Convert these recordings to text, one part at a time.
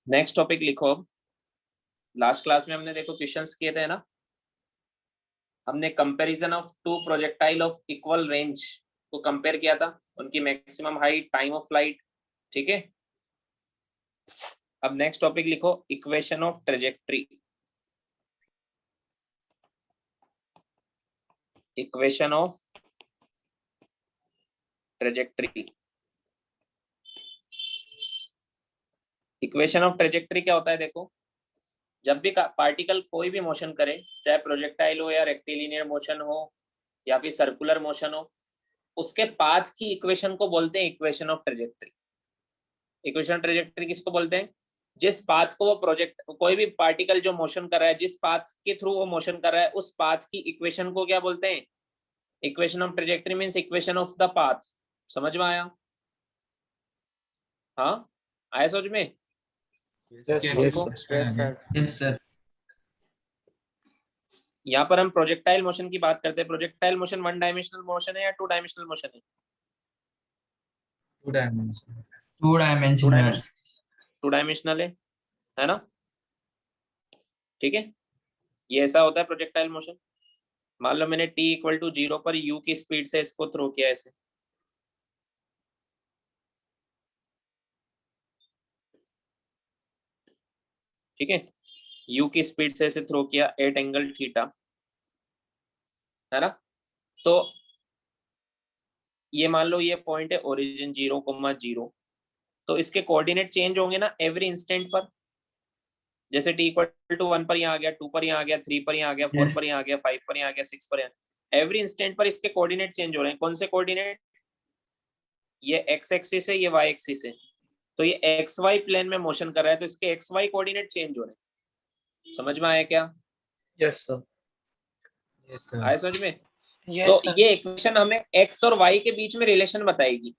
Next topic लिखो। अब last class में हमने देखो क्वेश्चंस किए थे ना, हमने comparison of two projectile of equal range को कंपेयर किया था, उनकी maximum height, time of flight. ठीक है, अब नेक्स्ट टॉपिक लिखो, equation of trajectory. Equation of trajectory. Equation of trajectory क्या होता है? देखो, जब भी पार्टिकल कोई भी मोशन करे, चाहे प्रोजेक्टाइल हो या रेक्टिलिनियर मोशन हो या फिर सर्कुलर मोशन हो, उसके पाथ की इक्वेशन को बोलते हैं equation of trajectory. Equation of trajectory किसको बोलते हैं? जिस पाथ को वो प्रोजेक्ट, कोई भी पार्टिकल जो मोशन कर रहा है, जिस पाथ के थ्रू वो मोशन कर रहा है, उस पाथ की इक्वेशन को क्या बोलते हैं? Equation of trajectory means equation of the path. समझ में आया? हाँ, आया समझ में? Yes sir. यहाँ पर हम प्रोजेक्टाइल मोशन की बात करते हैं। Projectile motion one dimensional motion है या टू डायमेंशनल मोशन है? Two dimensional. टू डायमेंशनल है ना? ठीक है, ये ऐसा होता है प्रोजेक्टाइल मोशन। मान लो मैंने t इक्वल टू 0 पर u की स्पीड से इसको थ्रो किया ऐसे, ठीक है, u की स्पीड से ऐसे थ्रो किया एट एंगल थीटा, है ना? तो ये मान लो ये पॉइंट है ओरिजिन 0,0, तो इसके कोऑर्डिनेट चेंज होंगे ना एवरी इंस्टेंट पर। जैसे t इक्वल टू 1 पर यहाँ आ गया, 2 पर यहाँ आ गया, 3 पर यहाँ आ गया, 4 पर यहाँ आ गया, 5 पर यहाँ आ गया, 6 पर यहाँ। एवरी इंस्टेंट पर इसके कोऑर्डिनेट चेंज हो रहे हैं। कौन से कोऑर्डिनेट? ये x एक्सिस है, ये y एक्सिस है। तो ये एक्स वाई प्लेन में मोशन कर रहा है, तो इसके एक्स वाई कोऑर्डिनेट चेंज हो रहे हैं। समझ में आया क्या? Yes sir. आया समझ में? यस तो सर। ये इक्वेशन हमें एक्स और वाई के बीच में रिलेशन बताएगी।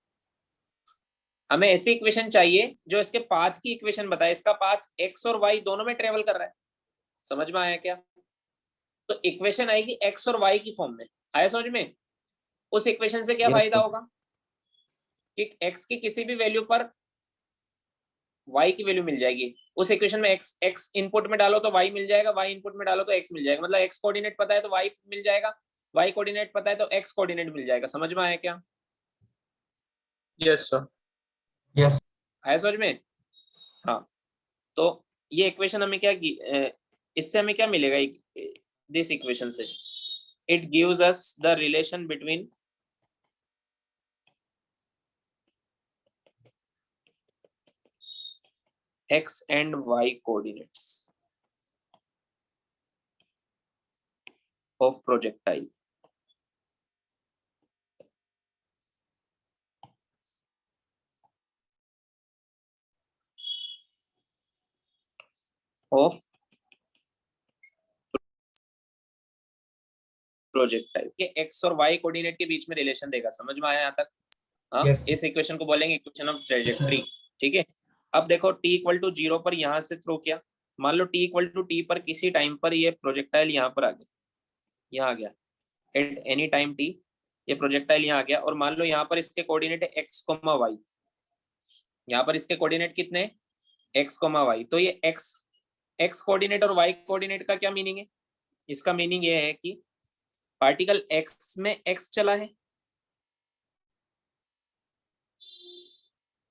हमें ऐसी इक्वेशन चाहिए जो इसके पाथ की इक्वेशन बताए। इसका पाथ एक्स और वाई दोनों में ट्रेवल कर रहा है। समझ में आया क्या? तो इक्वेशन आएगी एक्स और वाई की फॉर्म में। आया समझ में? उस इक्वेशन से क्या फायदा होगा कि एक्स की किसी भी वैल्यू पर y की वैल्यू मिल जाएगी। उस इक्वेशन में x इनपुट में डालो तो y मिल जाएगा, y इनपुट में डालो तो x मिल जाएगा। मतलब x कोऑर्डिनेट पता है तो y मिल जाएगा, y कोऑर्डिनेट पता है तो x कोऑर्डिनेट मिल जाएगा। समझ में आया क्या? Yes sir. यस। आया समझ में? हाँ, तो ये इक्वेशन हमें क्या, इससे हमें क्या मिलेगा? दिस इक्वेशन से it gives us the relation between x and y coordinates of projectile. Of projectile के x और y कोऑर्डिनेट के बीच में रिलेशन देगा। समझ में आया यहाँ तक? हाँ, Yes. इस इक्वेशन को बोलेंगे इक्वेशन ऑफ ट्रेजेक्ट्री। ठीक है, अब देखो t इक्वल टू 0 पर यहाँ से थ्रो किया। मान लो t इक्वल टू t पर किसी टाइम पर ये प्रोजेक्टाइल यहाँ पर आ गया, यहाँ आ गया एट एनी टाइम t, ये प्रोजेक्टाइल यहाँ आ गया। और मान लो यहाँ पर इसके कोऑर्डिनेट है x, y। यहाँ पर इसके कोऑर्डिनेट कितने हैं? x, y। तो ये x कोऑर्डिनेट और y कोऑर्डिनेट का क्या मीनिंग है? इसका मीनिंग ये है कि पार्टिकल x में x चला है।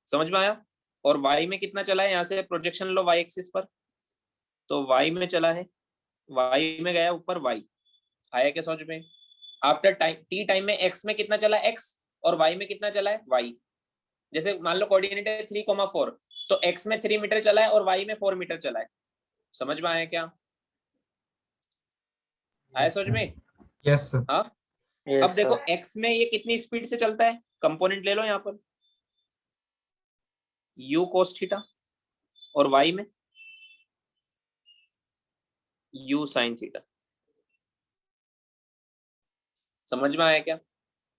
समझ में आया? और y में कितना चला है? यहाँ से प्रोजेक्शन लो y एक्सिस पर, तो y में चला है, y में गया ऊपर y। आया क्या समझ में? आफ्टर टाइम t टाइम में x में कितना चला है? x, और y में कितना चला है? y। जैसे मान लो कोऑर्डिनेट है 3,4, तो x में 3 मीटर चला है और y में 4 मीटर चला है। समझ में आया क्या? आया समझ में? Yes sir. हाँ, अब देखो x में ये कितनी स्पीड से चलता है? कंपोनेंट ले लो यहाँ पर, u cos थीटा, और y में u sin थीटा। समझ में आया क्या?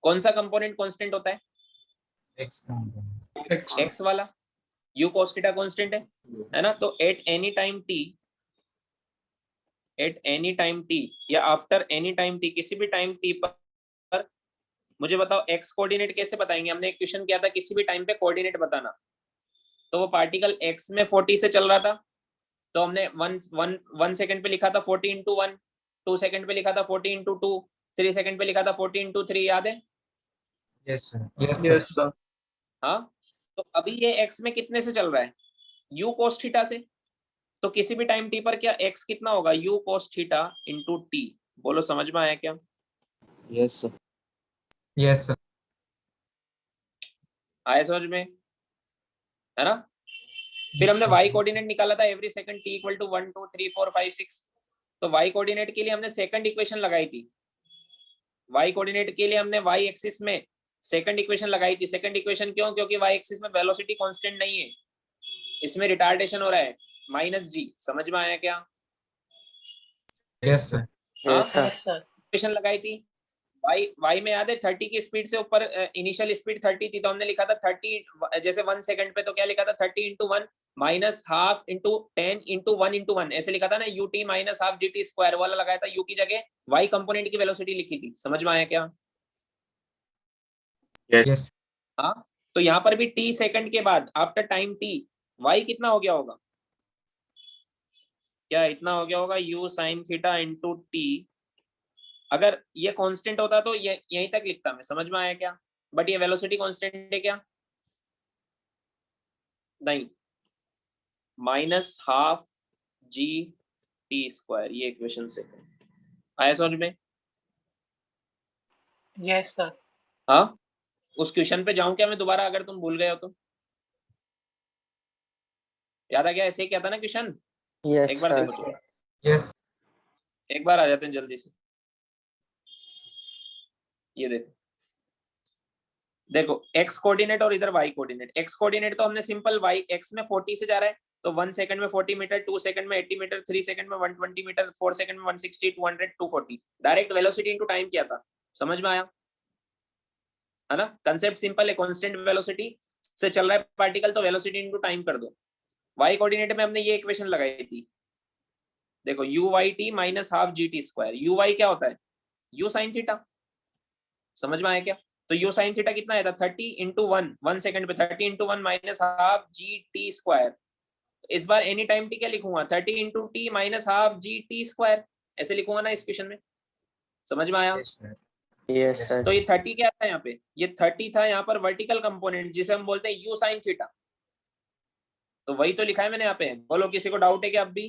कौन सा कंपोनेंट कांस्टेंट होता है? x वाला। u cos थीटा कांस्टेंट है ना? तो एट एनी टाइम t या आफ्टर एनी टाइम t, किसी भी टाइम t पर मुझे बताओ x कोऑर्डिनेट कैसे बताएंगे? हमने एक क्वेश्चन किया था, किसी भी टाइम पे कोऑर्डिनेट बताना। तो वो पार्टिकल x में 40 से चल रहा था, तो हमने 1 सेकंड पे लिखा था 40 इंटू 1, 2 सेकंड पे लिखा था 40 इंटू 2, 3 सेकंड पे लिखा था 40 इंटू 3, याद है? Yes, sir. Yes, Yes, sir. sir. हाँ, तो अभी ये x में कितने से चल रहा है? u cos थीटा से। तो किसी भी टाइम t पर क्या x कितना होगा? u cos theta into t। बोलो समझ में आया क्या? Yes, sir. Yes, sir. आया समझ में, है ना? फिर हमने y कोऑर्डिनेट निकाला था, every second t equal to 1 2 3 4 5 6। तो y कोऑर्डिनेट के लिए हमने सेकंड इक्वेशन लगाई थी। y कोऑर्डिनेट के लिए हमने y एक्सिस में सेकंड इक्वेशन लगाई थी। सेकंड इक्वेशन क्यों? क्योंकि y एक्सिस में वेलोसिटी कांस्टेंट नहीं है, इसमें रिटार्डेशन हो रहा है, -g। समझ में आया क्या? Yes, sir. Yes, sir. Equation लगाई थी। y में याद है 30 की स्पीड से ऊपर, इनिशियल स्पीड 30 थी, तो हमने लिखा था 30, जैसे 1 सेकंड पे, तो क्या लिखा था 30 into 1 minus half into 10 into 1 into 1, ऐसे लिखा था ना, ut minus half gt square वाला लगाया था। u की जगह y कंपोनेंट की वेलोसिटी लिखी थी। समझ में आया क्या? Yes. हाँ, तो यहाँ पर भी t सेकंड के बाद, आफ्टर टाइम t, y कितना हो गया होगा? क्या इतना हो गया होगा? u sine theta into t। अगर ये कांस्टेंट होता तो ये यहीं तक लिखता मैं। समझ में आया क्या? बट ये वेलोसिटी कांस्टेंट है क्या? नहीं, minus half g T square, ये इक्वेशन से आया समझ में? Yes sir. हाँ, उस क्वेश्चन पे जाऊं क्या मैं दोबारा, अगर तुम भूल गए हो तो? याद आ गया? ऐसे ही क्या था ना क्वेश्चन? Yes, एक बार sir. देखो तो, Yes. एक बार आ जाते हैं जल्दी से। ये देखो, देखो x कोऑर्डिनेट और इधर y कोऑर्डिनेट। x कोऑर्डिनेट तो हमने सिंपल y, x में 40 से जा रहा है, तो 1 सेकंड में 40 मीटर, 2 सेकंड में 80 मीटर, 3 सेकंड में 120 मीटर, 4 सेकंड में 160, 200, 240। डायरेक्ट वेलोसिटी इनटू टाइम किया था। समझ में आया? है ना? कंसेप्ट सिंपल है, कांस्टेंट वेलोसिटी से चल रहा है पार्टिकल, तो वेलोसिटी इनटू टाइम कर दो। y कोऑर्डिनेट में हमने ये इक्वेशन लगाई थी, देखो u y t minus half g T square. u y क्या होता है? u sine theta. समझ में आया क्या? तो u साइन थीटा कितना आया था? 30 इंटू 1 सेकंड पे 30 into 1 minus half g T square. इस बार एनी टाइम टी क्या लिखूंगा? 30 into T minus half g T square, ऐसे लिखूंगा ना इस क्वेश्चन में। समझ में आया? Yes, sir. Yes, sir. तो ये 30 क्या था यहाँ पे? ये 30 था यहाँ पर वर्टिकल कंपोनेंट, जिसे हम बोलते हैं u साइन थीटा। तो वही तो लिखा है मैंने यहाँ पे। बोलो किसी को डाउट है क्या अब भी?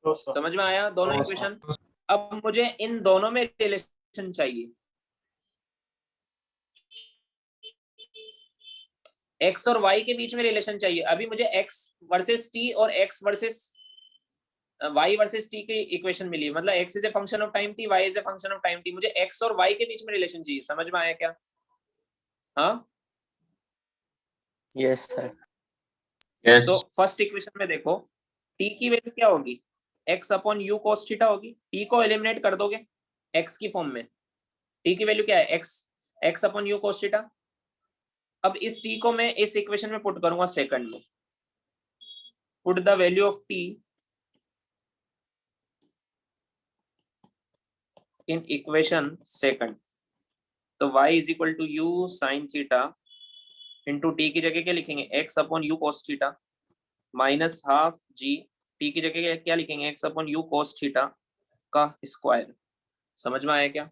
समझ में आया दोनों Yes, इक्वेशन? sir. अब मुझे इन दोनों में रिलेशन चाहिए, x और y के बीच में रिलेशन चाहिए। अभी मुझे x वर्सेस t और x versus y versus t की इक्वेशन मिली है, मतलब x is a function of time t, y is a function of time t। मुझे x और y के बीच में रिलेशन चाहिए। समझ में आया क्या? हाँ, Yes, sir. तो फर्स्ट इक्वेशन में देखो, t की वैल्यू क्या होगी? x upon u cos theta होगी। t को एलिमिनेट कर दोगे x की फॉर्म में, t की वैल्यू क्या है? x upon u cos theta. अब इस t को मैं इस इक्वेशन में पुट करूंगा सेकंड में। Put the value of t in equation second. तो y is equal to u sine theta into t की जगह क्या लिखेंगे? x upon u cos theta minus half g, t की जगह क्या लिखेंगे? x upon u cos theta का स्क्वायर। समझ में आया क्या?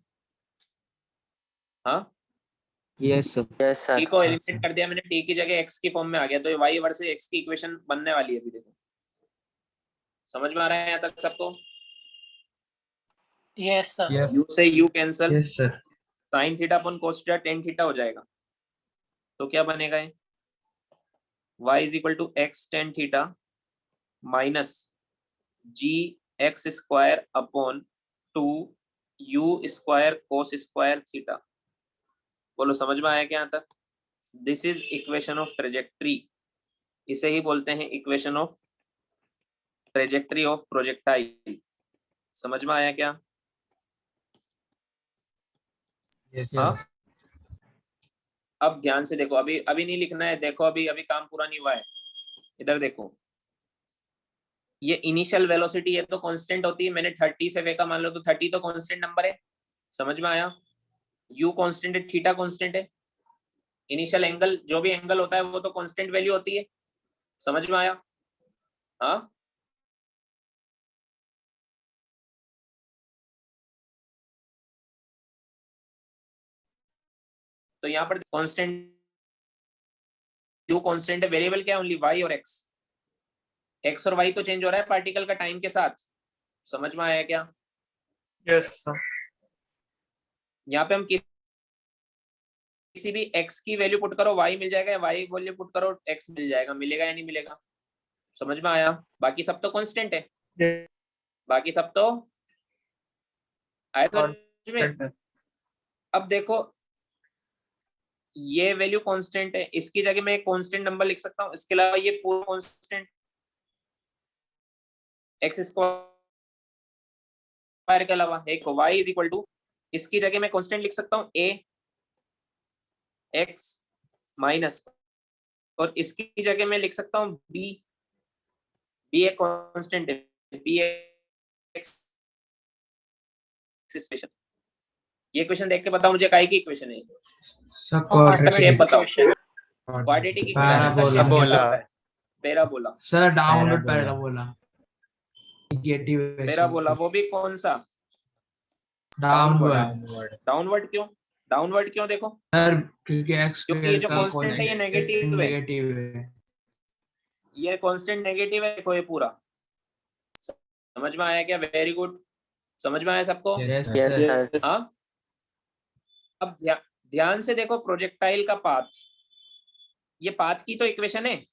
हाँ, Yes, sir. Yes, sir. T को Yes, एलिमिनेट sir. कर दिया मैंने, टी की जगह x की फॉर्म में आ गया, तो ये y वर्सेस x की इक्वेशन बनने वाली है अभी। देखो समझ में आ रहा है यहाँ तक सबको? Yes sir. Yes. u से u cancel, Yes, sir. Sine theta upon cos theta tan theta हो जाएगा। तो क्या बनेगा ये? y is equal to x tan theta minus g x square upon 2 u square cos square theta. बोलो समझ में आया क्या यहाँ तक? This is equation of trajectory, इसे ही बोलते हैं equation of trajectory of projectile. समझ में आया क्या? Yes. हाँ? Yes. अब ध्यान से देखो, अभी अभी नहीं लिखना है, देखो अभी अभी काम पूरा नहीं हुआ है। इधर देखो, ये इनिशियल वेलोसिटी है तो कांस्टेंट होती है। मैंने 30 से फेंका, मान लो तो 30 तो कांस्टेंट नंबर है। समझ में आया? u कांस्टेंट है, थीटा कांस्टेंट है। इनिशियल एंगल, जो भी एंगल होता है वो तो कांस्टेंट वैल्यू होती है। समझ में आया? हाँ, तो यहाँ पर कांस्टेंट, जो कांस्टेंट है वेरिएबल क्या है? ओनली y और x। x और y तो चेंज हो रहा है पार्टिकल का टाइम के साथ। समझ में आया क्या? Yes, sir. यहाँ पे हम किसी भी x की वैल्यू पुट करो y मिल जाएगा, या y वैल्यू पुट करो x मिल जाएगा। मिलेगा या नहीं मिलेगा? समझ में आया? बाकी सब तो कांस्टेंट है। Yes. बाकी सब तो आया समझ में? Constant है। अब देखो, ये वैल्यू कांस्टेंट है, इसकी जगह मैं एक कांस्टेंट नंबर लिख सकता हूँ। इसके अलावा ये पूरा कांस्टेंट एक्स स्क्वायर के अलावा एक y इज इक्वल टू, इसकी जगह मैं कांस्टेंट लिख सकता हूँ a x माइनस, और इसकी जगह मैं लिख सकता हूँ b एक कांस्टेंट है, b x इक्वेशन। ये इक्वेशन देख के बताओ मुझे काहे की इक्वेशन है? Sir, इसका शेप quadratic. बताओ। क्वाड्रेटिक इक्वेशन का शेप कैसा होता है? Parabola. Sir, downward parabola. Negative है पैराबोला, वो भी कौन सा? Downward. डाउनवर्ड क्यों? डाउनवर्ड क्यों? देखो, Sir, क्योंकि x क्योंकि ये square जो का कांस्टेंट है ये नेगेटिव है। नेगेटिव है। ये कांस्टेंट नेगेटिव है। देखो ये पूरा, समझ में आया क्या? Very good. समझ में आया सबको? Yes, Yes, sir. sir. हाँ, अब ध्यान से देखो, प्रोजेक्टाइल का पाथ, ये पाथ की तो इक्वेशन है।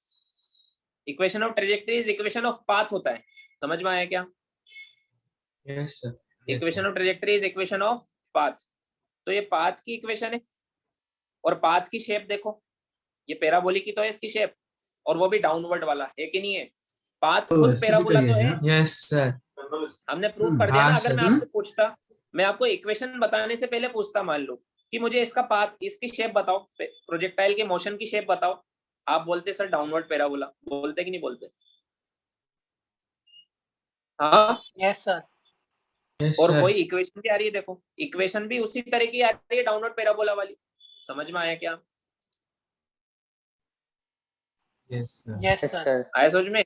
Equation of trajectory is equation of path होता है। समझ में आया क्या? Yes, sir. Equation of trajectory is equation of path. तो ये पाथ की इक्वेशन है, और पाथ की शेप देखो, ये पैराबोलिक की तो है इसकी शेप, और वो भी डाउनवर्ड वाला है कि नहीं है? पाथ खुद पैराबोला तो है। Yes, sir. हमने प्रूफ कर दिया ना। हाँ, अगर सर। मैं आपसे पूछता, मैं आपको इक्वेशन बताने से पहले पूछता, मान लो कि मुझे इसका पाथ, इसकी शेप बताओ, प्रोजेक्टाइल के मोशन की शेप बताओ, आप बोलते सर डाउनवर्ड पैराबोला। बोलते कि नहीं बोलते? हाँ, Yes, sir. Yes, और sir. वही इक्वेशन भी आ रही है। देखो, इक्वेशन भी उसी तरह की आ रही है, डाउनवर्ड पैराबोला वाली। समझ में आया क्या? Yes, sir. Yes, Yes, sir. sir. आया समझ में?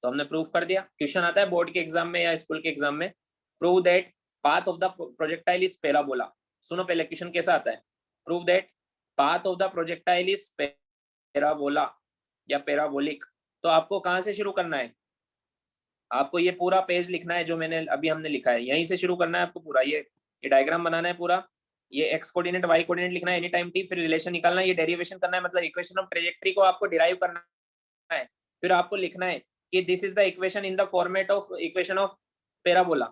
तो हमने प्रूफ कर दिया। क्वेश्चन आता है बोर्ड के एग्जाम में या स्कूल के एग्जाम में, prove that path of the projectile is parabola. सुनो पहले क्वेश्चन कैसा आता है। Prove that path of the projectile is parabola या पैराबोलिक। तो आपको कहां से शुरू करना है? आपको ये पूरा पेज लिखना है जो मैंने अभी हमने लिखा है, यहीं से शुरू करना है आपको पूरा। ये डायग्राम बनाना है पूरा, ये एक्स कोऑर्डिनेट वाई कोऑर्डिनेट लिखना है एनी टाइम टी, फिर रिलेशन निकालना है, ये डेरिवेशन करना है, मतलब इक्वेशन ऑफ ट्रेजेक्टरी को आपको डिराइव करना है। फिर आपको लिखना है कि this is the equation in the format of equation of parabola,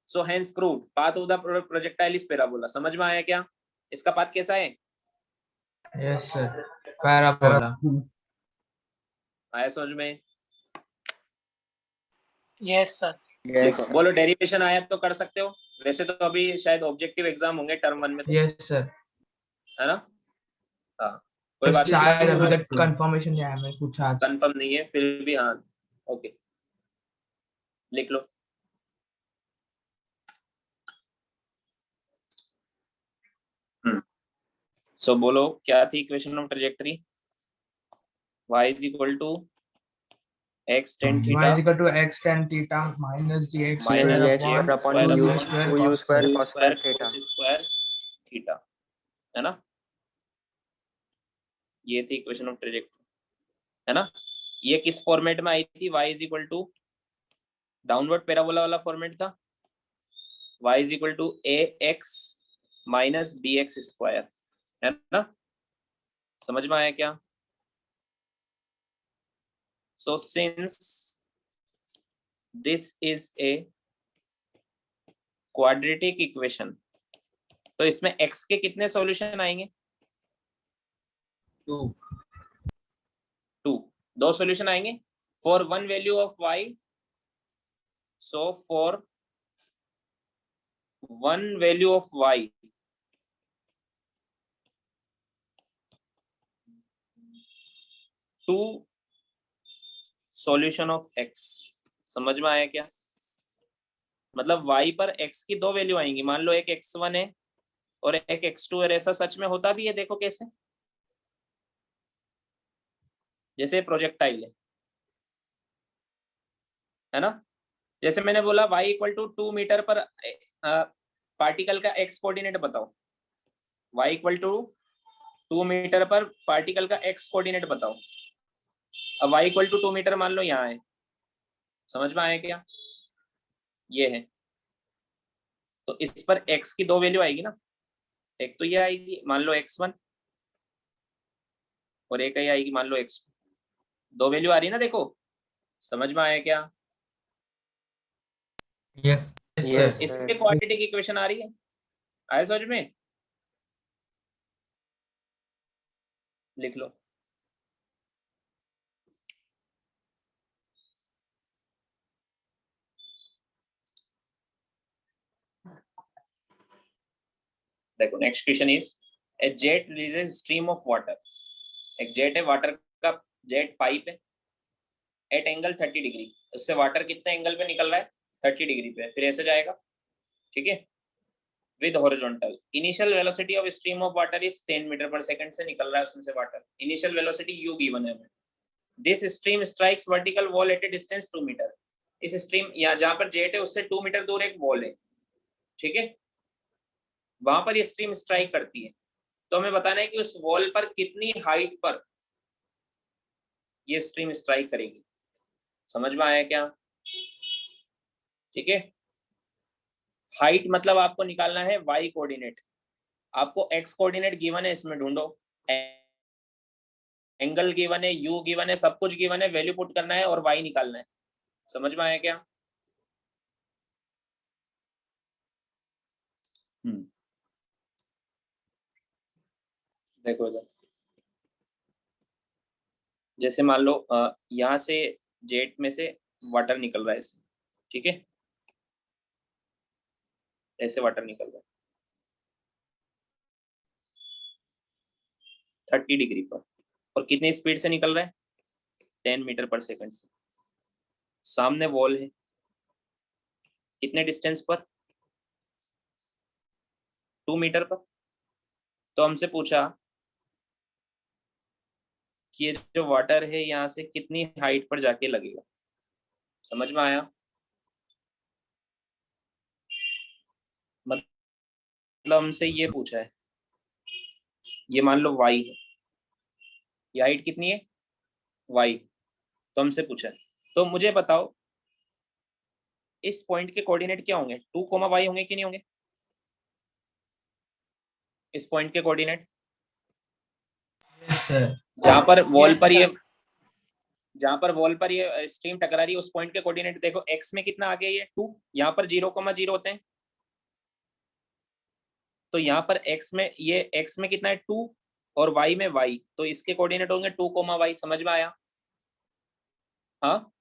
so hence proved path of the projectile is parabola. समझ में आया क्या? इसका पाथ कैसा है? Yes, sir. Parabola. आया समझ में? Yes, sir. Yes. बोलो डेरिवेशन आया तो कर सकते हो। वैसे तो अभी शायद ऑब्जेक्टिव एग्जाम होंगे टर्म 1 में तो, Yes, sir. है ना? हाँ, कोई बात शायद अभी नहीं, तक कंफर्मेशन नहीं आया मैं कुछ आज। कंफर्म नहीं है फिर भी। हाँ, ओके, लिख लो। सो बोलो क्या थी equation of trajectory? y is equal to x tan Y theta is equal to x tan theta minus dx minus square dx upon square u upon square u cos square square. cos square theta. cos square theta, है ना? ये थी equation of trajectory, है ना? ये किस format में आई थी? y is equal to downward parabola वाला फॉर्मेट था। y is equal to ax minus bx square, है ना? समझ में आया क्या? So since this is a quadratic equation, तो इसमें x के कितने सॉल्यूशन आएंगे? 2. 2 सॉल्यूशन आएंगे for one value of y। So for one value of y, two solution of x। समझ में आया क्या? मतलब y पर x की 2 वैल्यू आएंगी। मान लो एक x1 है और एक x2 और ऐसा सच में होता भी है। देखो कैसे, जैसे प्रोजेक्टाइल है ना। जैसे मैंने बोला y इक्वल टू 2 मीटर पर पार्टिकल का x कोऑर्डिनेट बताओ, y इक्वल टू 2 मीटर पर पार्टिकल का x कोऑर्डिनेट बताओ। अब y इक्वल टू 2 मीटर मान लो यहाँ है, समझ में आया क्या, ये है। तो इस पर x की दो वैल्यू आएगी ना, एक तो ये आएगी मान लो x1 और एक ये आएगी मान लो x2, दो वैल्यू आ रही है ना। देखो समझ में आया क्या। Yes Yes, sir. sir. इसके क्वाड्रेटिक इक्वेशन आ रही है, आया समझ में, लिख लो। देखो next question is A jet releases stream of water. एक जेट है, वाटर का जेट पाइप है, एट एंगल 30 डिग्री। उससे वाटर कितने एंगल पे निकल रहा है, 30 डिग्री पे, फिर ऐसे जाएगा, ठीक है, with horizontal. Initial velocity of stream of water is 10 metre per second से निकल रहा है उसमें से water. Initial velocity u given है हमें। This stream strikes vertical wall at a distance 2 metre. इस स्ट्रीम या जहां पर जेट है उससे 2 मीटर दूर एक वॉल है, ठीक है, वहां पर ये स्ट्रीम स्ट्राइक करती है। तो हमें बताना है कि उस वॉल पर कितनी हाइट पर ये स्ट्रीम स्ट्राइक करेगी। समझ में आया क्या, ठीक है। हाइट मतलब आपको निकालना है y कोऑर्डिनेट, आपको x कोऑर्डिनेट गिवन है, इसमें ढूंढो, एंगल गिवन है, u गिवन है, सब कुछ गिवन है, वैल्यू पुट करना है और y निकालना है। समझ में आया क्या। देखो इधर, जैसे मान लो यहाँ से जेट में से वाटर निकल रहा है इससे, ठीक है, ऐसे वाटर निकल रहा है 30 डिग्री पर, और कितनी स्पीड से निकल रहा है, 10 मीटर पर सेकंड से। सामने वॉल है, कितने डिस्टेंस पर, 2 मीटर पर। तो हमसे पूछा कि ये जो वाटर है यहाँ से कितनी हाइट पर जाके लगेगा। समझ में आया, मतलब हमसे ये पूछा है, ये मान लो y है, ये हाइट कितनी है y, तो हमसे पूछा है। तो मुझे बताओ इस पॉइंट के कोऑर्डिनेट क्या होंगे, 2, y होंगे कि नहीं होंगे, इस पॉइंट के कोऑर्डिनेट, यस सर। जहां पर वॉल पर ये, जहां पर वॉल पर ये स्ट्रीम टकरा रही है उस पॉइंट के कोऑर्डिनेट देखो, x में कितना आ गया ये 2, यहाँ पर 0,0 होते हैं, तो यहाँ पर x में ये x में कितना है 2 और y में y, तो इसके कोऑर्डिनेट होंगे 2, y। समझ में आया। हाँ,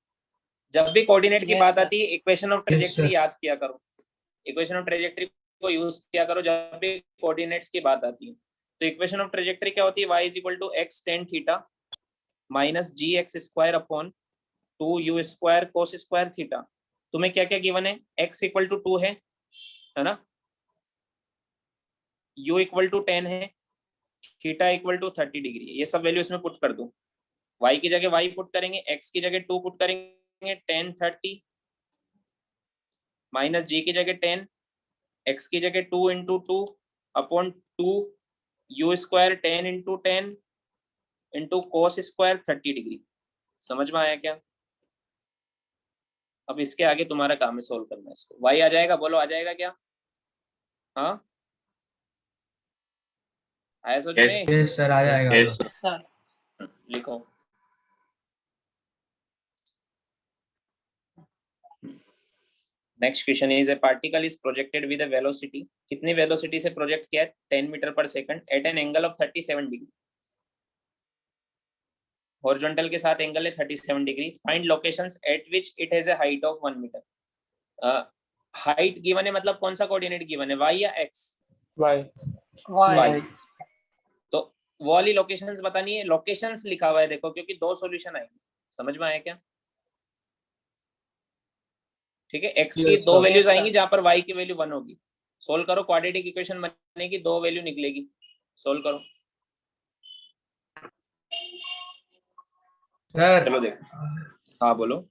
जब भी कोऑर्डिनेट की बात आती है इक्वेशन ऑफ ट्रेजेक्टरी याद किया करो, इक्वेशन ऑफ ट्रेजेक्टरी को यूज किया करो जब भी कोऑर्डिनेट्स की बात आती है। तो इक्वेशन ऑफ ट्रेजेक्टरी क्या होती है, y is equal to x tan theta minus gx square upon 2u square cos square theta. तुम्हें क्या क्या गिवन है, x इक्वल टू 2 है ना, u इक्वल टू 10 है, थीटा इक्वल टू 30 डिग्री है। ये सब वैल्यू इसमें पुट कर दो, y की जगह y पुट करेंगे, x की जगह 2 पुट करेंगे, 10 30 माइनस g की जगह 10, x की जगह 2 into 2 upon 2 u square 10 into 10 into cos square 30 degree. समझ में आया क्या। अब इसके आगे तुम्हारा काम है सोल्व करना है इसको। y आ जाएगा, बोलो आ जाएगा क्या, हाँ आया सोच में, यस सर, आ जाएगा। Yes, sir. लिखो। Next question is a particle is projected with a velocity, कितनी वेलोसिटी से प्रोजेक्ट किया है, 10 metre per second at an angle of 37 degree. Horizontal के साथ एंगल है 37 degree. Find locations at which it has a height of 1 metre. Height given है, मतलब कौन सा कोऑर्डिनेट गिवन है, y या x, Why? y। तो वो वाली लोकेशंस बतानी है, लोकेशंस लिखा हुआ है देखो, क्योंकि दो सॉल्यूशन आएंगे। समझ में आया क्या, ठीक है, x की Yes, दो sir. वैल्यूज आएंगी जहां पर y की वैल्यू 1 होगी। सोल्व करो, क्वाड्रेटिक इक्वेशन बनेगी, 2 वैल्यू निकलेगी, सोल्व करो। सर चलो देखो, हाँ बोलो।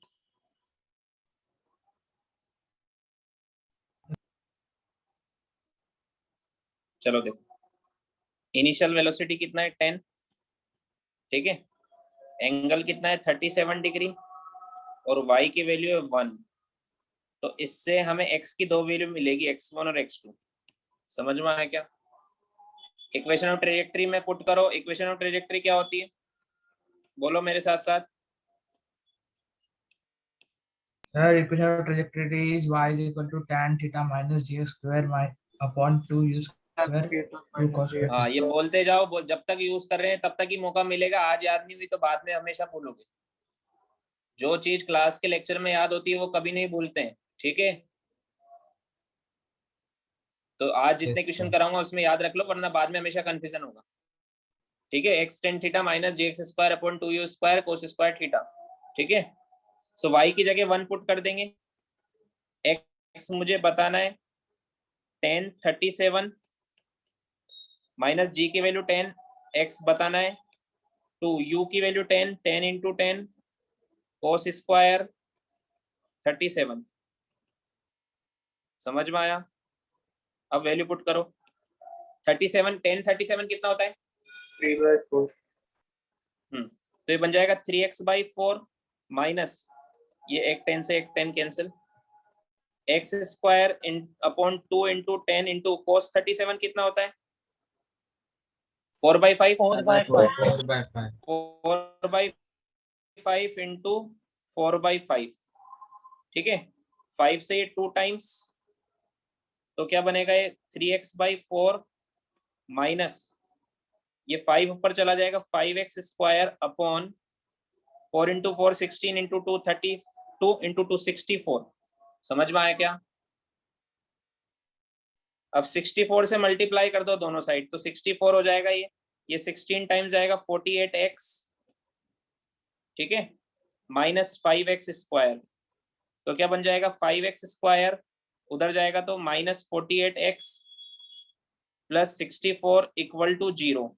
चलो देखो, इनिशियल वेलोसिटी कितना है 10, ठीक है, एंगल कितना है 37 डिग्री और y की वैल्यू है 1, तो इससे हमें x की 2 वैल्यू मिलेगी, x1 और x2। समझ में आया क्या? इक्वेशन ऑफ ट्रेजेक्टरी में पुट करो। इक्वेशन ऑफ ट्रेजेक्टरी क्या होती है, बोलो मेरे साथ साथ। Sir equation of trajectory is y is equal to tan theta minus g square upon 2u square 2 cos हाँ, ये बोलते जाओ, जब तक यूज कर रहे हैं तब तक ही मौका मिलेगा। आज याद नहीं हुई तो बाद में हमेशा भूलोगे। जो चीज क्लास के लेक्चर में याद होती है वो कभी नहीं भूलते हैं, ठीक है? तो आज जितने क्वेश्चन कराऊंगा उसमें याद रख लो, वरना बाद में हमेशा कंफ्यूजन होगा, ठीक है? x tan theta minus g x square upon 2u square cos square theta, ठीक है? सो y की जगह 1 पुट कर देंगे। x मुझे बताना है tan 37 माइनस जी की वैल्यू 10, x बताना है 2, u की वैल्यू 10, 10 इंटू 10 कोस स्क्वायर 37। समझ में आया? अब वैल्यू पुट करो। 37 10 37 कितना होता है? 3/4। तो ये बन जाएगा 3x/4 माइनस ये एक 10 से एक 10 cancel, x square upon 2 into 10 into cos 37 कितना होता है? 4/5 4/5 इंटू 4/5, ठीक है? 5 से ये 2 टाइम्स, तो क्या बनेगा ये 3x/4 माइनस ये 5 ऊपर चला जाएगा 5x square upon 4 into 4 16 into 2 32 into 2 64। समझ में आया क्या? अब 64 से मल्टीप्लाई कर दो दोनों साइड, तो 64 हो जाएगा ये 16 टाइम्स जाएगा 48x, ठीक है, माइनस 5x स्क्वायर। तो क्या बन जाएगा 5x स्क्वायर उधर जाएगा तो minus 48x plus 64 equal to 0।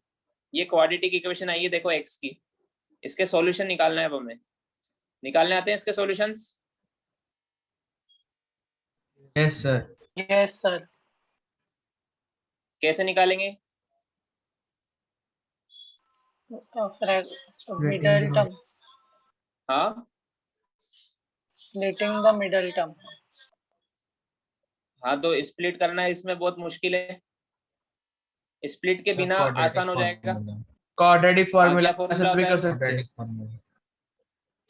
ये क्वाड्रेटिक इक्वेशन आई है, देखो x की। इसके सॉल्यूशन निकालना है अब हमें। निकालने आते हैं इसके solutions? Yes sir. Yes sir. कैसे निकालेंगे? मिडल टर्म, हाँ, स्प्लिटिंग द मिडल टर्म। हाँ तो स्प्लिट करना है इसमें बहुत मुश्किल है, स्प्लिट के बिना आसान हो जाएगा। क्वाड्रेटिक फार्मूला क्या से फॉर्मूला भी होता कर है? सकते हैं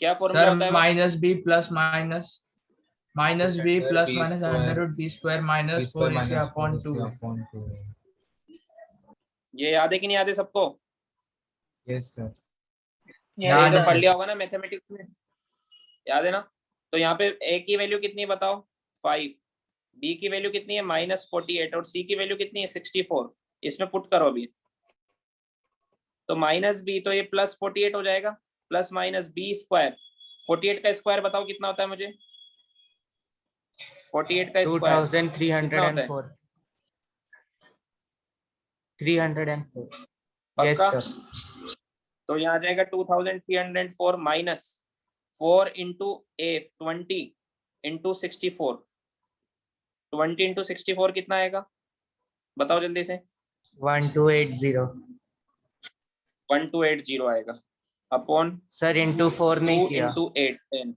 क्या फॉर्मूला सर। होता है वो? Minus b plus minus under root b square minus 4ac upon 2। ये याद है कि नहीं याद है सबको? Yes sir. ये तो याद है पढ़ सर। लिया होगा ना मैथमेटिक्स में, याद है ना? तो यहाँ पे a की वैल्यू कितनी है बताओ? 5, b की वैल्यू कितनी है? -48 और c की वैल्यू कितनी है? 64। इसमें पुट करो अभी, तो माइनस b तो ये प्लस 48 हो जाएगा, प्लस माइनस b स्क्वायर। 48 का स्क्वायर बताओ कितना होता है मुझे? 48 का स्क्वायर कितना होता है? 304। यस पक्का? सर। तो यहाँ आ जाएगा 2304 माइनस 4 इंटू ए 20 इंटू 64। 20 इंटू 64 कितना आएगा बताओ जल्दी से? 1280 1280 आएगा अपॉन सर। इंटू 4 नहीं 2 किया। इंटू 8 10।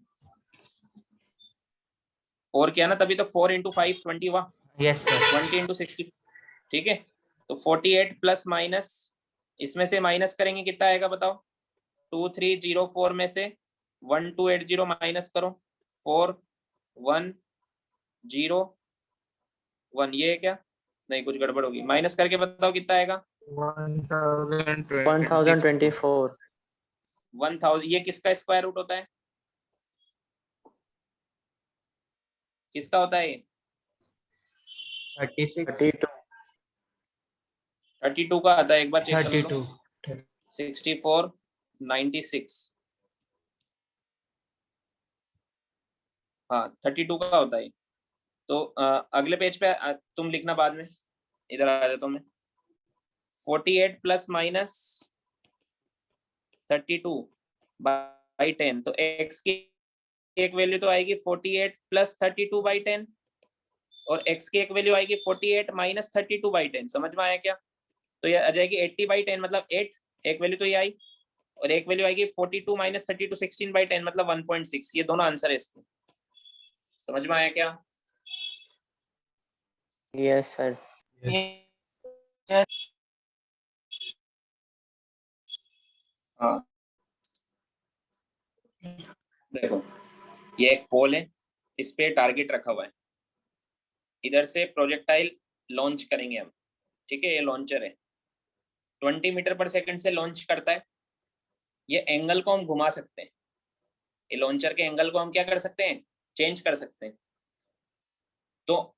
4 किया ना, तभी तो 4 इंटू 5 20 हुआ। Yes sir. 20 इंटू 60, ठीक है? तो 48 प्लस माइनस, इसमें से माइनस करेंगे कितना आएगा बताओ? 2304 में से 1280 माइनस करो, 4101। ये है क्या? नहीं, कुछ गड़बड़ होगी, माइनस करके बताओ कितना आएगा? 1024। 1000। ये किसका स्क्वायर रूट होता है? किसका होता है ये? 32। 32 का आता है, एक बार चेक कर लो। 32। 64 96, हाँ 32 का होता है। तो अगले पेज पे तुम लिखना बाद में, इधर आ जाता हूं मैं। 48 प्लस माइनस 32 बाई 10, तो x की एक वैल्यू तो आएगी 48 प्लस 32 बाई 10, और x की एक वैल्यू आएगी 48 माइनस 32 बाई 10। समझ में आया क्या? तो ये आ जाएगी 80 बाई 10 मतलब 8, एक वैल्यू तो ये आई, और एक वैल्यू आएगी 42 माइनस 32 16 बाई 10 मतलब 1.6। ये दोनों आंसर है इसके। समझ में आया क्या? Yes, sir. हाँ, देखो ये एक पोल है, इस पे टारगेट रखा हुआ है, इधर से प्रोजेक्टाइल लॉन्च करेंगे हम। ठीक है, ये लॉन्चर है, 20 मीटर पर सेकंड से लॉन्च करता है। ये एंगल को हम घुमा सकते हैं, ये लॉन्चर के एंगल को हम क्या कर सकते हैं, चेंज कर सकते हैं। तो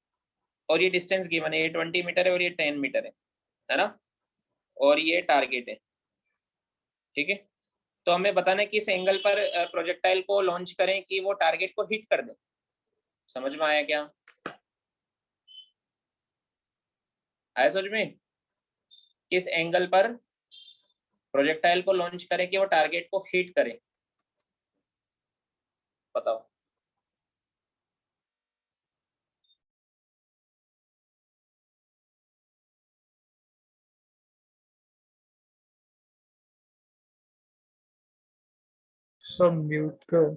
और ये डिस्टेंस गिवन है, ये 20 मीटर है और ये 10 मीटर है ना, और ये टारगेट है। ठीक है, तो हमें बताना है कि इस एंगल पर प्रोजेक्टाइल को लॉन्च करें कि वो टारगेट को हिट कर दे। समझ में आया क्या? आया समझ में? किस एंगल पर प्रोजेक्टाइल को लॉन्च करें कि वो टारगेट को हिट करे, बताओ। सब म्यूट कर।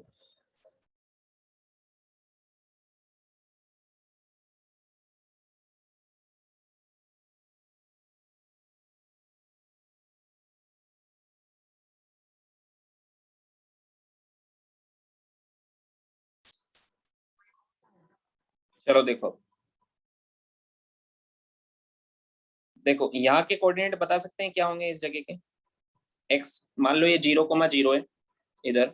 चलो देखो, देखो यहाँ के कोऑर्डिनेट बता सकते हैं क्या होंगे इस जगह के। x मान लो ये 0,0 है, इधर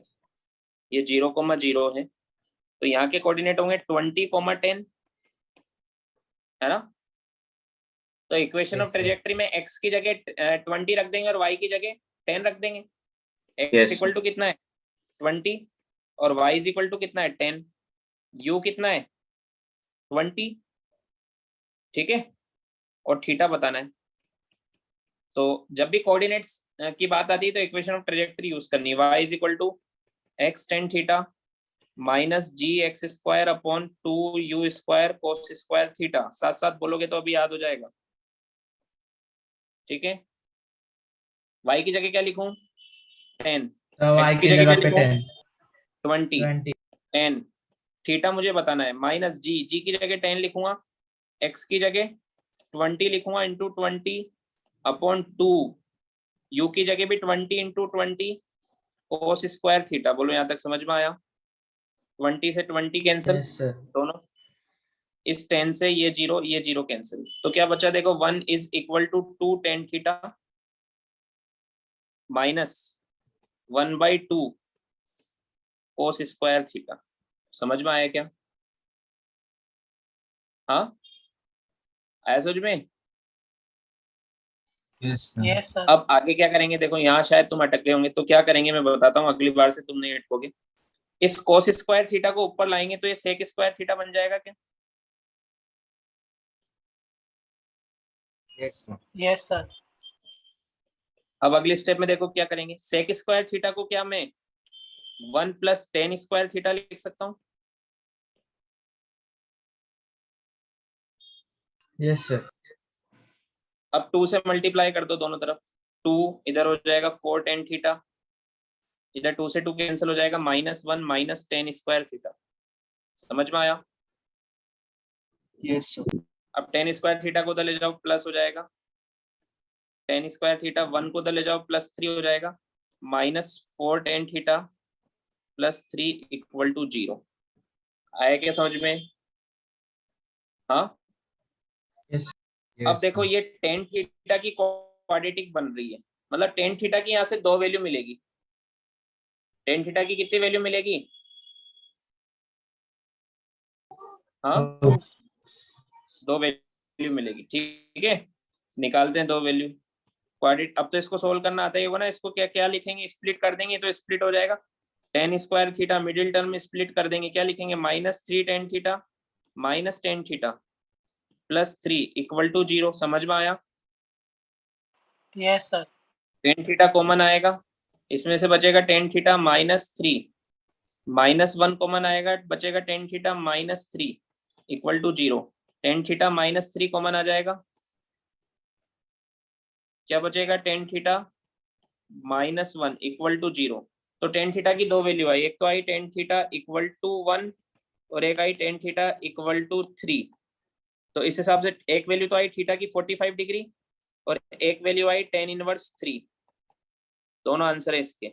ये 0,0 है, तो यहाँ के कोऑर्डिनेट होंगे 20,10, है ना। तो equation of Yes, sir. Trajectory में x की जगह 20 रख देंगे और y की जगह 10 रख देंगे। x Yes, इक्वल टू कितना है 20, और y इज इक्वल टू कितना है 10, u कितना है 20। ठीक है, और थीटा बताना है। तो जब भी कोऑर्डिनेट्स की बात आती है तो इक्वेशन ऑफ ट्रेजेक्टरी यूज करनी है। y is equal to x tan theta minus g x square upon 2u square cos square theta. साथ साथ बोलोगे तो अभी याद हो जाएगा। ठीक है, y की जगह क्या लिखूं 10, तो y x की की जगह क्या जगह पे लिखूं 10 20, 20 10, थीटा मुझे बताना है माइनस जी की जगह 10 लिखूंगा, x की जगह 20 लिखूंगा इंटू 20 अपॉन 2, u की जगह भी 20 इंटू 20 कोस स्क्वायर थीटा। बोलो यहाँ तक समझ में आया? 20 से 20 कैंसिल यस सर दोनों, इस 10 से ये 0 कैंसिल, तो क्या बचा देखो 1 is equal to 2 tan theta minus 1/2 cos square theta. समझ में आया क्या? हाँ आया समझ में? Yes, sir. yes, sir. अब आगे क्या करेंगे देखो, यहाँ शायद तुम अटक गए होंगे, तो क्या करेंगे मैं बताता हूँ, अगली बार से तुम नहीं अटकोगे। इस कोस स्क्वायर थीटा को ऊपर लाएंगे तो ये सेक स्क्वायर थीटा बन जाएगा क्या? Yes, sir. Yes, sir. अब अगले स्टेप में देखो क्या करेंगे, सेक स्क्वायर थीटा को क्या मैं 1 प्लस टेन स्क्वायर थीटा लिख सकता हूँ? यस सर अब 2 से मल्टीप्लाई कर दो दोनों तरफ, 2 इधर हो जाएगा 4 tan थीटा, इधर 2 से 2 कैंसिल हो जाएगा -1 माइनस टेन स्क्वायर थीटा। समझ में आया? यस सर अब टेन स्क्वायर थीटा को उधर ले जाओ प्लस हो जाएगा, टेन स्क्वायर थीटा 1 को उधर ले जाओ +3 हो जाएगा, -4 tan थीटा +3 इक्वल टू 0। आया क्या समझ में? हाँ यस अब Yes, देखो sir. ये tan थीटा की क्वाड्रेटिक बन रही है, मतलब tan थीटा की यहाँ से 2 वैल्यू मिलेगी। tan थीटा की कितनी वैल्यू मिलेगी? हाँ तो 2 वैल्यू मिलेगी। ठीक है, निकालते हैं 2 वैल्यू क्वाड्रेट। अब तो इसको सोल्व करना आता ही होगा ना, इसको क्या क्या लिखेंगे, स्प्लिट कर देंगे तो स्प्लिट हो जाएगा। tan square theta middle term में स्प्लिट कर देंगे, क्या लिखेंगे -3 tan theta minus tan theta plus 3 equal to 0। समझ में आया? Yes sir. Tan theta common आएगा, इसमें से बचेगा tan theta minus 3, minus 1 common आएगा, बचेगा tan theta minus 3 equal to 0। Tan theta minus 3 common आ जाएगा, क्या बचेगा? Tan theta minus 1 equal to 0। तो टेन थीटा की दो वैल्यू आई, एक तो आई टेन थीटा इक्वल टू 1 और एक आई टेन थीटा इक्वल टू 3। तो इस हिसाब से एक वैल्यू तो आई थीटा की 45 डिग्री और एक वैल्यू आई टेन इनवर्स 3। दोनों आंसर है इसके।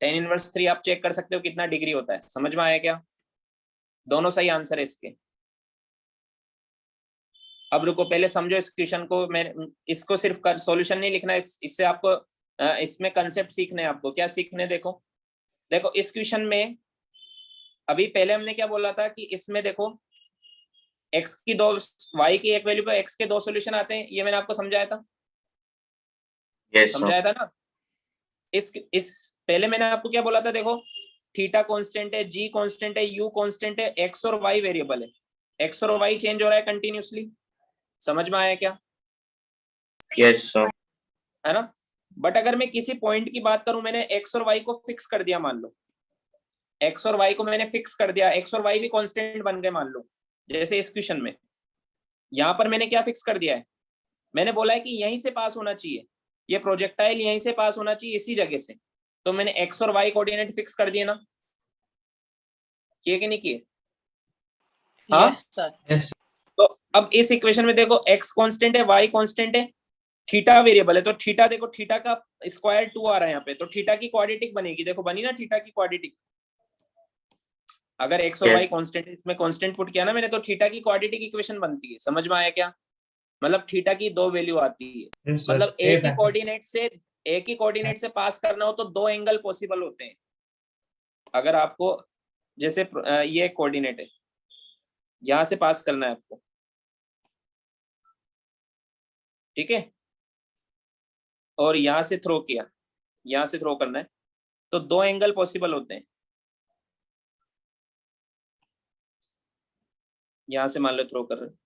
टेन इनवर्स 3 आप चेक कर सकते हो कितना डिग्री होता है। समझ में आया क्या? दोनों सही आंसर है इसके। अब रुको, पहले समझो इस क्वेश्चन को। मैं इसको सिर्फ कर सॉल्यूशन नहीं लिखना, इससे आपको इसमें कंसेप्ट सीखने हैं। आपको क्या सीखने? देखो देखो इस क्वेश्चन में अभी पहले हमने क्या बोला था कि इसमें देखो x की दो, y की एक वैल्यू पे x के दो सॉल्यूशन आते हैं। ये मैंने आपको समझाया था। समझाया था ना? इस पहले मैंने आपको क्या बोला था? देखो थीटा कांस्टेंट है, g कांस्टेंट है, u कांस्टेंट है, x और y वेरिएबल है। x और y चेंज हो रहा है कंटिन्यूसली। समझ में आया क्या? Yes sir. है ना? बट अगर मैं किसी पॉइंट की बात करूं, मैंने x और y को फिक्स कर दिया, मान लो x और y को मैंने फिक्स कर दिया, x और y भी कांस्टेंट बन गए मान लो, जैसे इस क्वेश्चन में। यहां पर मैंने क्या फिक्स कर दिया है? मैंने बोला है कि यहीं से पास होना चाहिए, ये प्रोजेक्टाइल यहीं से पास होना चाहिए, इसी जगह से। तो मैंने x और y कोऑर्डिनेट फिक्स कर दिए ना? किए कि नहीं किए? हाँ? Yes sir. Yes. तो अब इस इक्वेशन में देखो x कांस्टेंट है, y कांस्टेंट है, थीटा वेरिएबल है। तो थीटा देखो, थीटा का स्क्वायर 2 आ रहा है यहाँ पे, तो थीटा की क्वाड्रेटिक बनेगी। देखो बनी ना थीटा की क्वाड्रेटिक। अगर x और y कांस्टेंट, इसमें कांस्टेंट पुट किया ना मैंने, तो थीटा की क्वाड्रेटिक इक्वेशन बनती है। समझ में आया क्या? मतलब थीटा की दो वैल्यू आती है। Yes, sir. मतलब एक ही कोऑर्डिनेट से पास करना हो तो दो एंगल पॉसिबल होते हैं। अगर आपको जैसे ये कोऑर्डिनेट है, यहां से पास करना है आपको, ठीक है, और यहां से थ्रो किया, यहां से थ्रो करना है, तो दो एंगल पॉसिबल होते हैं। यहां से मान लो थ्रो कर रहे हैं,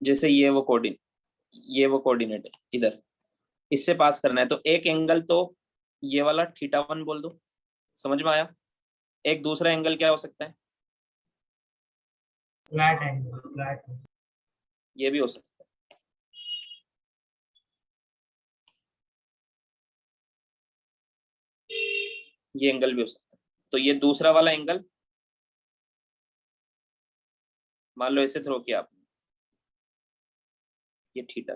जैसे ये वो कोऑर्डिनेट है, इधर इससे पास करना है, तो एक एंगल तो ये वाला θ1 बोल दो। समझ में आया? एक दूसरा एंगल क्या हो सकता है? Flat angle. Flat. ये भी हो सकता है। ये एंगल भी हो सकता है। तो ये दूसरा वाला एंगल मान लो इसे थ्रो किया आपने, ये थीटा,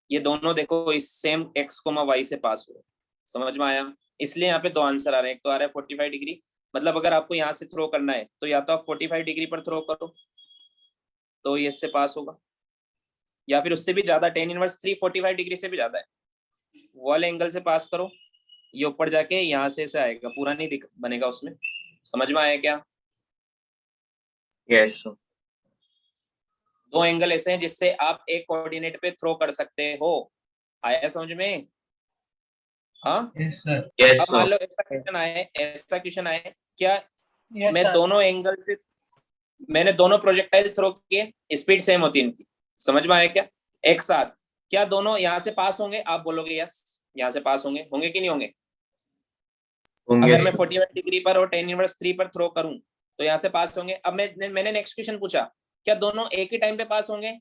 ये दोनों देखो इस सेम x, y से पास हो रहे। समझ में आया? इसलिए यहाँ पे दो आंसर आ रहे हैं। एक तो आ रहा है 45 डिग्री, मतलब अगर आपको यहाँ से थ्रो करना है तो या तो आप 45 डिग्री पर थ्रो करो तो ये इससे पास होगा, या फिर उससे भी ज्यादा, tan इनवर्स 3 45 डिग्री से भी ज्यादा है, वो वाले एंगल से पास करो, ये ऊपर जाके यहाँ से ऐसे आएगा, पूरा नहीं बनेगा उसमें। समझ में आया क्या? Yes sir. दो एंगल ऐसे हैं जिससे आप एक कोऑर्डिनेट पे थ्रो कर सकते हो। आया समझ में? हाँ? Yes, sir. अब मान लो ऐसा क्वेश्चन आए क्या, यस मैं सर। दोनों एंगल से, मैंने दोनों प्रोजेक्टाइल थ्रो किए, स्पीड सेम होती है इनकी। समझ में आया क्या? एक साथ क्या दोनों यहाँ से पास होंगे? आप बोलोगे यस, यहाँ से पास होंगे, होंगे कि नहीं होंगे? अगर मैं 45 डिग्री पर और tan इनवर्स 3 पर थ्रो करूं तो यहाँ से पास होंगे। अब मैंने नेक्स्ट क्वेश्चन पूछा, क्या दोनों एक ही टाइम पे पास होंगे,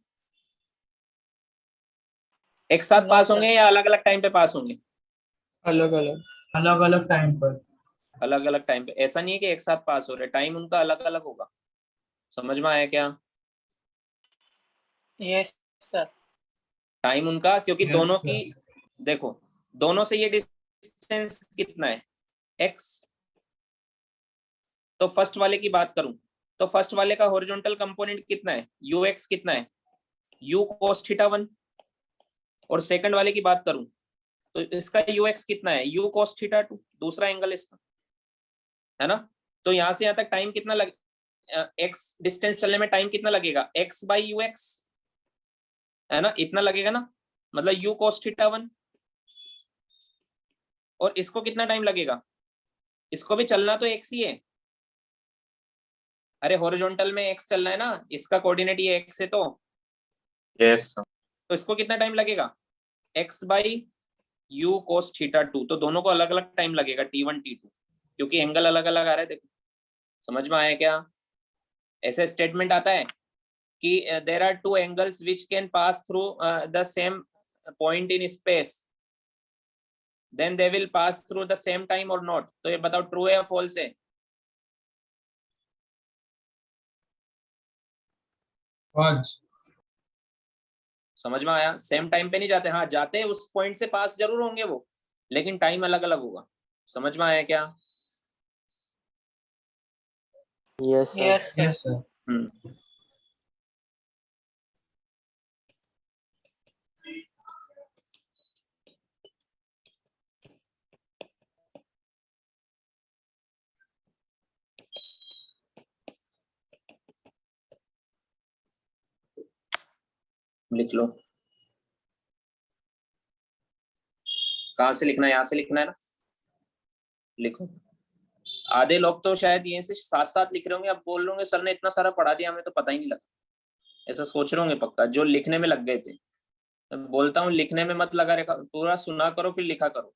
एक साथ पास होंगे, या अलग अलग टाइम पे पास होंगे? अलग अलग। अलग अलग टाइम पर. अलग अलग टाइम पे। ऐसा नहीं है कि एक साथ पास हो रहे, टाइम उनका अलग अलग होगा। समझ में आया क्या? Yes sir. टाइम उनका, क्योंकि Yes, दोनों sir. की देखो, दोनों से ये डिस्टेंस कितना है, x। तो फर्स्ट वाले की बात करूं तो फर्स्ट वाले का हॉरिजॉन्टल कंपोनेंट कितना है, ux कितना है, u cos θ1। और सेकंड वाले की बात करूं तो इसका ux कितना है, u cos θ2, दूसरा एंगल इसका, है ना? तो यहां से यहां तक टाइम कितना लगे, x डिस्टेंस चलने में टाइम कितना लगेगा, x बाई ux, है ना? इतना लगेगा ना। मतलब u cos थीटा 1, और इसको कितना टाइम लगेगा, इसको भी चलना तो x ही है, अरे हॉरिजॉन्टल में x चलना है ना, इसका कोऑर्डिनेट ये x है, Yes, sir. तो इसको कितना टाइम लगेगा, x by u cos theta 2, तो दोनों को अलग अलग टाइम लगेगा t1 t2, क्योंकि एंगल अलग अलग आ रहा है। देखो समझ में आया क्या, ऐसे स्टेटमेंट आता है कि there are two angles which can pass through the same point in space, then they will pass through the same time और नॉट, तो ये बताओ ट्रू है या फॉल्स है। फॉल्स। समझ में आया, सेम टाइम पे नहीं जाते, हाँ जाते हैं, उस पॉइंट से पास जरूर होंगे वो, लेकिन टाइम अलग अलग होगा। समझ में आया क्या। Yes, sir. Yes, sir. Yes sir. लिख लो, कहाँ से लिखना है, यहाँ से लिखना है ना, लिखो। आधे लोग तो शायद ये से साथ साथ लिख रहे होंगे, अब बोल रहे होंगे सर ने इतना सारा पढ़ा दिया हमें तो पता ही नहीं लगा, ऐसा सोच रहे होंगे पक्का जो लिखने में लग गए थे। मैं बोलता हूँ लिखने में मत लगा रखा, पूरा सुना करो फिर लिखा करो।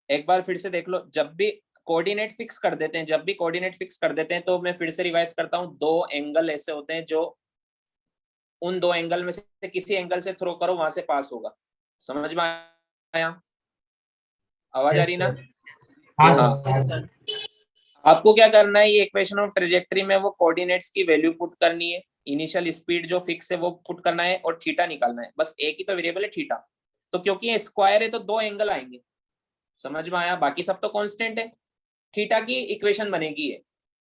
एक बार फिर से देख लो, जब भी कोऑर्डिनेट फिक्स कर देते हैं, जब भी कोऑर्डिनेट फिक्स कर देते हैं, तो मैं फिर से रिवाइज करता हूँ, दो एंगल ऐसे होते हैं जो उन दो एंगल में से किसी एंगल से थ्रो करो वहां से पास होगा। समझ में आया, आवाज आ रही यस ना। सर। हाँ हाँ, Yes, सर। sir. आपको क्या करना है, ये इक्वेशन ऑफ ट्रेजेक्टरी में वो कोऑर्डिनेट्स की वैल्यू पुट करनी है, इनिशियल स्पीड जो फिक्स है वो पुट करना है, और थीटा निकालना है, बस एक ही तो वेरिएबल है थीटा, तो क्योंकि ये स्क्वायर है तो दो एंगल आएंगे। समझ में आया, बाकी सब तो कांस्टेंट है, थीटा की इक्वेशन बनेगी है,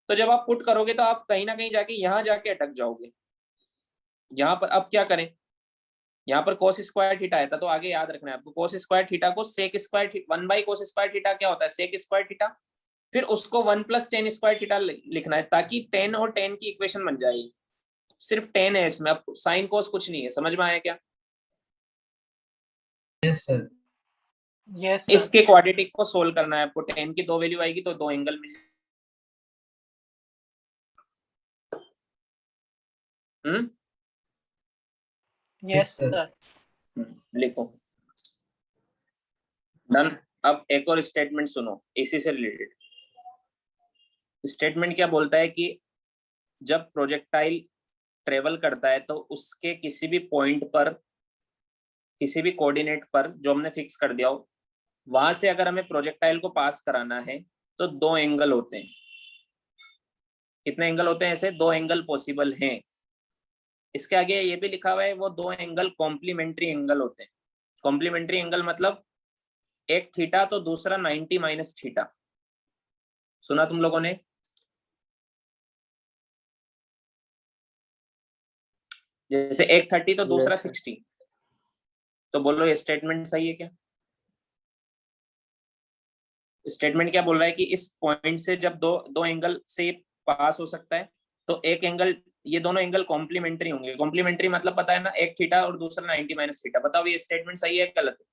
तो जब आप पुट करोगे तो आप कहीं ना कहीं जाके यहाँ जाके अटक जाओगे। यहाँ पर अब क्या करें, यहाँ पर कोस स्क्वायर थीटा आया था, तो आगे याद रखना है आपको, कोस स्क्वायर थीटा को sec square 1 by cos square theta क्या होता है, सेक स्क्वायर थीटा, फिर उसको 1 प्लस टेन स्क्वायर थीटा लिखना है, ताकि 10 और 10 की इक्वेशन बन जाएगी। सिर्फ 10 है इसमें, अब साइन कोस कुछ नहीं है। समझ में आया क्या। Yes sir. Yes, sir. इसके क्वाड्रेटिक को सोल्व करना है आपको, 10 की दो वैल्यू आएगी तो दो एंगल मिल हम्म Yes, sir. sir. लिखो डन। अब एक और स्टेटमेंट सुनो इसी से रिलेटेड। स्टेटमेंट क्या बोलता है कि जब प्रोजेक्टाइल ट्रेवल करता है तो उसके किसी भी पॉइंट पर, किसी भी कोऑर्डिनेट पर जो हमने फिक्स कर दिया हो, वहां से अगर हमें प्रोजेक्टाइल को पास कराना है तो दो एंगल होते हैं। कितने एंगल होते हैं, ऐसे दो एंगल पॉसिबल हैं। इसके आगे ये भी लिखा हुआ है वो दो एंगल कॉम्प्लीमेंट्री एंगल होते हैं। कॉम्प्लीमेंट्री एंगल मतलब एक थीटा तो दूसरा 90 माइनस थीटा। सुना तुम लोगों ने, जैसे एक 30 तो दूसरा Yes, sir. 60, तो बोलो ये स्टेटमेंट सही है क्या। स्टेटमेंट क्या बोल रहा है कि इस पॉइंट से जब दो दो एंगल से पास हो सकता है तो एक एंगल, ये दोनों एंगल कॉम्प्लीमेंट्री होंगे। कॉम्प्लीमेंट्री मतलब पता है ना, एक थीटा और दूसरा 90 माइनस थीटा। बताओ ये स्टेटमेंट सही है गलत है।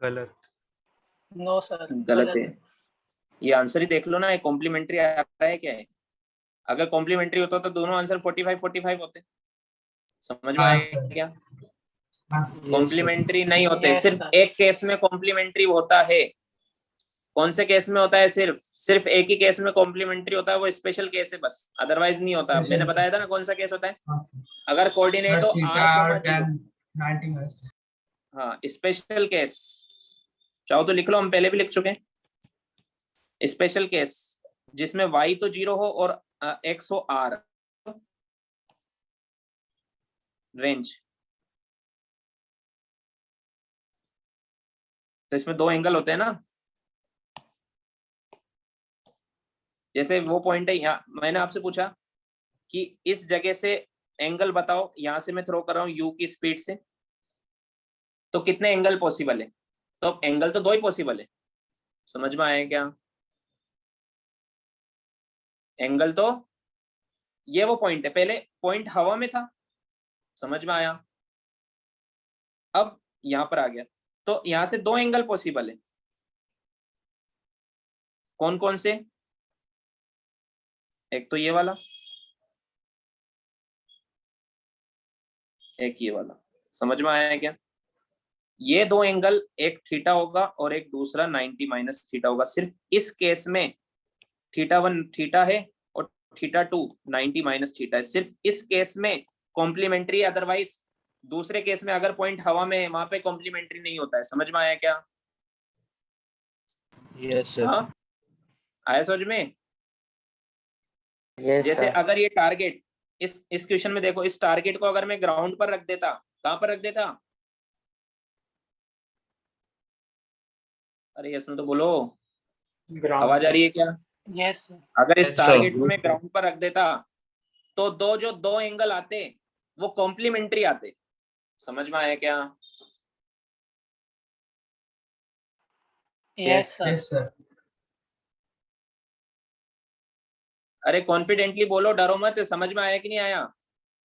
गलत। No, sir. गलत है। ये आंसर ही देख लो ना, ये कॉम्प्लीमेंट्री आ रहा है क्या है। अगर कॉम्प्लीमेंट्री होता तो दोनों आंसर 45-45 होते। समझ में हाँ आया सर। क्या। हाँ कॉम्प्लीमेंट्री नहीं होते, Yes, सिर्फ sir. एक केस में कॉम्प्लीमेंट्री होता है। कौन से केस में होता है, सिर्फ सिर्फ एक ही केस में कॉम्प्लीमेंट्री होता है, वो स्पेशल केस है बस, अदरवाइज नहीं होता। मैंने बताया था ना कौन सा केस होता है, अगर कोऑर्डिनेट हो थीटा और 0, 90 माइनस। हाँ स्पेशल केस। चाहो तो लिख लो, हम पहले भी लिख चुके हैं। स्पेशल केस जिसमें y तो 0 हो और x हो r रेंज, तो इसमें दो एंगल होते हैं ना। जैसे वो पॉइंट है यहाँ, मैंने आपसे पूछा कि इस जगह से एंगल बताओ, यहां से मैं थ्रो कर रहा हूँ u की स्पीड से, तो कितने एंगल पॉसिबल है, तो एंगल तो दो ही पॉसिबल है। समझ में आया क्या। एंगल तो ये वो पॉइंट है, पहले पॉइंट हवा में था, समझ में आया? अब यहां पर आ गया, तो यहां से दो एंगल पॉसिबल है, कौन कौन से? एक तो ये वाला, एक ये वाला, समझ में आया है क्या? ये दो एंगल, एक थीटा होगा और एक दूसरा 90 माइनस थीटा होगा। सिर्फ इस केस में थीटा 1 थीटा है और थीटा 2 90 माइनस थीटा है, सिर्फ इस केस में कॉम्प्लीमेंट्री। अदरवाइज दूसरे केस में अगर पॉइंट हवा में है वहां पे कॉम्प्लीमेंट्री नहीं होता है। समझ में आया क्या? Yes, sir. हाँ, आया समझ में? Yes, जैसे sir. अगर ये टारगेट, इस क्वेश्चन में देखो, इस टारगेट को अगर मैं ग्राउंड पर रख देता, कहां पर रख देता? अरे यसन तो बोलो, आवाज आ रही है क्या? Yes, sir. अगर इस Yes, sir. टारगेट को मैं ग्राउंड पर रख देता तो जो दो एंगल आते वो कॉम्प्लीमेंट्री आते। समझ में आया क्या? Yes, sir. Yes, sir. अरे कॉन्फिडेंटली बोलो, डरो मत। समझ में आया कि नहीं आया?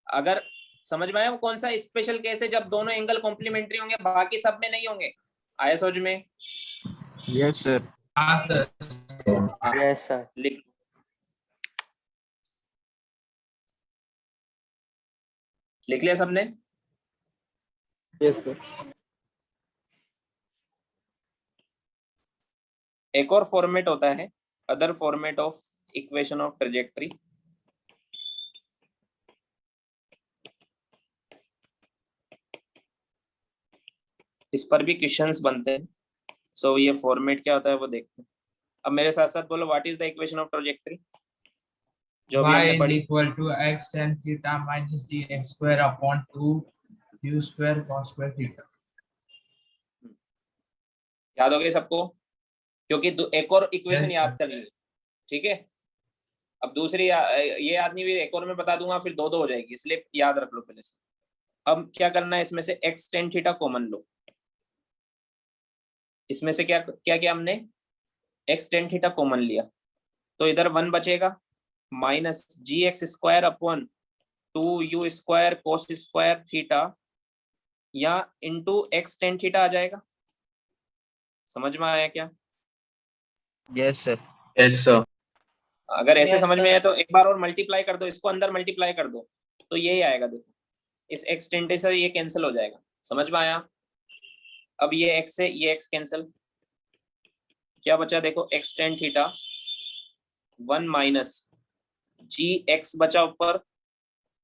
अगर समझ में आया, वो कौन सा स्पेशल केस है जब दोनों एंगल कॉम्प्लीमेंट्री होंगे, बाकी सब में नहीं होंगे? आया समझ में? Yes, sir. हाँ sir. हाँ, Yes, sir. लिख लिया सबने? Yes, sir. एक और फॉर्मेट होता है, other format of equation of trajectory. इस पर भी क्वेश्चंस बनते हैं, सो ये फॉर्मेट क्या होता है वो देखते हैं। अब मेरे साथ साथ बोलो, what is the equation of trajectory जो भी Y हमने is पढ़ी? equal to x tan theta minus dx square upon 2 u square cos square theta. याद हो गई सबको? क्योंकि एक और इक्वेशन Yes, याद sir. कर ली, ठीक है? अब दूसरी ये याद नहीं हुई, एक और मैं बता दूंगा, फिर दो दो हो जाएगी, इसलिए याद रख लो पहले से। अब क्या करना है, इसमें से x tan थीटा कॉमन लो। इसमें से क्या क्या किया हमने? x tan थीटा कॉमन लिया, तो इधर 1 बचेगा, minus g x square upon 2u square cos square theta, या इंटू x tan थीटा आ जाएगा। समझ में आया क्या? Yes, sir. Yes, sir. अगर ऐसे Yes, समझ में sir. आया तो एक बार और मल्टीप्लाई कर दो, इसको अंदर मल्टीप्लाई कर दो, तो यही आएगा। देखो, इस x tan से ये कैंसिल हो जाएगा। समझ में आया? अब ये x से ये x कैंसिल, क्या बचा? देखो x tan theta 1 minus g x बचा ऊपर,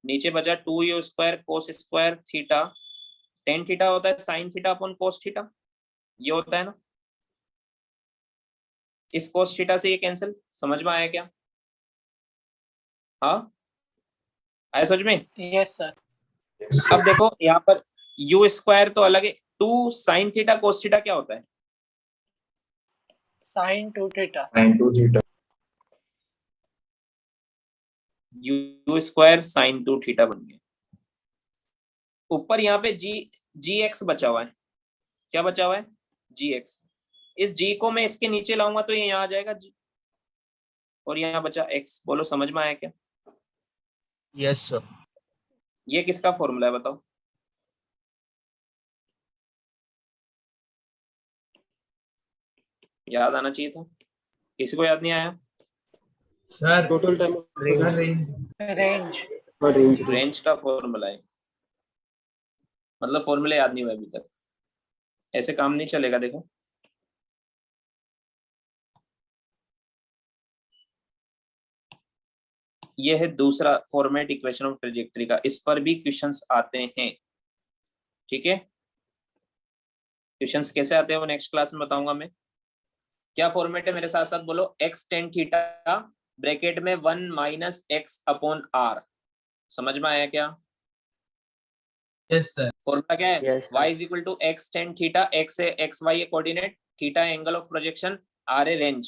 नीचे बचा 2u square cos square theta. Tan theta होता है sign theta upon cos theta, ये होता है ना। इस कोस थीटा से ये कैंसिल। समझ में आया क्या? हाँ, आया समझ में? Yes, sir. अब देखो यहाँ पर u स्क्वायर तो अलग है, 2 साइन थीटा कोस थीटा क्या होता है? Sin 2 theta. Sin 2 theta. u square sine 2 theta बन गया। ऊपर यहाँ पे जी एक्स बचा हुआ है, क्या बचा हुआ है? जी एक्स। इस जी को मैं इसके नीचे लाऊंगा तो ये यहाँ आ जाएगा जी, और यहाँ बचा एक्स। बोलो समझ में आया क्या? Yes, sir. ये किसका फॉर्मूला है बताओ? याद आना चाहिए था, किसी को याद नहीं आया? Sir. Total time of Sir, range. Range. Range. Range का फॉर्मूला है, मतलब फॉर्मूले याद नहीं हुए अभी तक, ऐसे काम नहीं चलेगा। देखो ये है दूसरा फॉर्मेट इक्वेशन ऑफ ट्रेजेक्टरी का, इस पर भी क्वेश्चंस आते हैं, ठीक है? क्वेश्चंस कैसे आते हैं वो नेक्स्ट क्लास में बताऊंगा मैं। क्या फॉर्मेट है मेरे साथ साथ बोलो? x tan थीटा ब्रैकेट में 1 माइनस एक्स अपॉन आर। समझ में आया क्या? yes sir. फॉर्मूला क्या है? Yes, sir. y is equal to x tan theta, x है x y coordinate, theta angle of projection, r है range.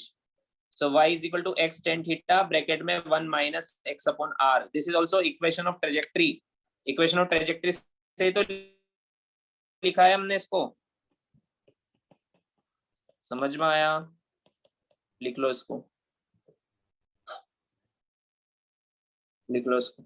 So y is equal to x tan theta bracket में 1 minus x upon r। This is also equation of trajectory. Equation of trajectory से तो लिखा है हमने इसको। समझ में आया? लिख लो इसको। लिख लो उसको।